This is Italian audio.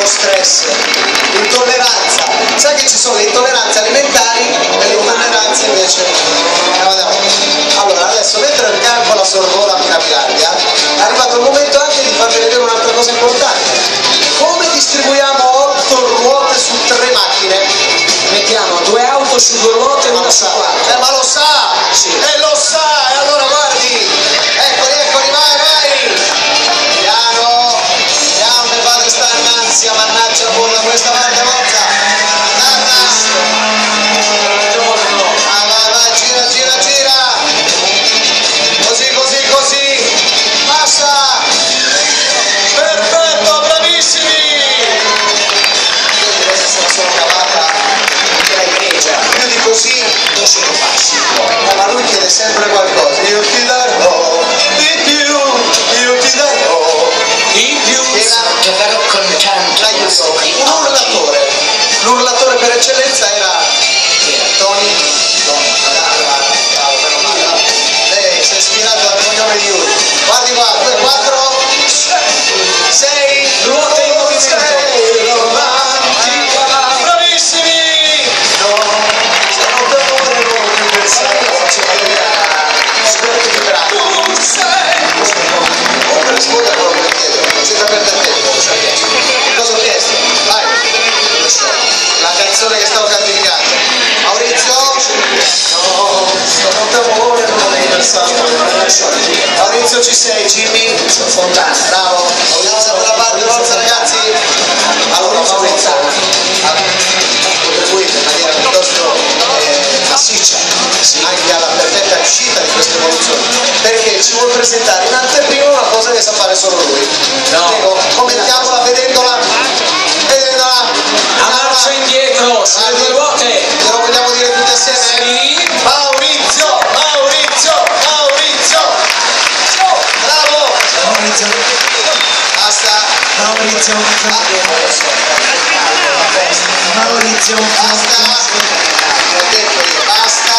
stress, intolleranza. Sai che ci sono le intolleranze alimentari e le intolleranze invece. Allora adesso mentre il campo la sorvola Pilardia, è arrivato il momento anche di farvi vedere un'altra cosa importante. Come distribuiamo 8 ruote su 3 macchine? Mettiamo 2 auto su 2 ruote e una su 4. Ma lo sa! Sì. Lo sa! E allora guardi! Eccoli, vai! Piano! Piano, mio padre sta in ansia, mannaggia burla, questa parte mozza! Gira! Così! Passa! Perfetto, bravissimi! Io direi che se la sono cavata anche la gregia. Più di così non sono passi. Ma lui chiede sempre qualcosa. Io ti darò di più, io ti darò di più. Davvero contento. Un urlatore. L'urlatore per eccellenza era Tony. Lei si è ispirato al cognome di Uri. Guardi qua, 2, 4, 6 ruote in movimento. Bravissimi! No, sono d'amore, non più pensare, lo faccio spero che più grande. Comunque risponde a quello che le chiedo, senza perdere tempo. Che cosa ho chiesto? Vai! La canzone che stavo canticchiando. Maurizio? No, sono d'amore, non è Maurizio ci sei? Jimmy? Fontana, bravo. Maurizio quella parte rozza ragazzi. Allora Maurizio contribuite in maniera piuttosto massiccia anche alla perfetta riuscita di questa evoluzione, perché ci vuol presentare in anteprima una cosa che sa fare solo lui. No. Prego, commentiamola vedendola. A marcia indietro, sulle 2 ruote. Lo vogliamo dire tutti assieme? Sì. Maurizio! Bravo! Basta! Maurizio, Basta! Ho detto io, basta!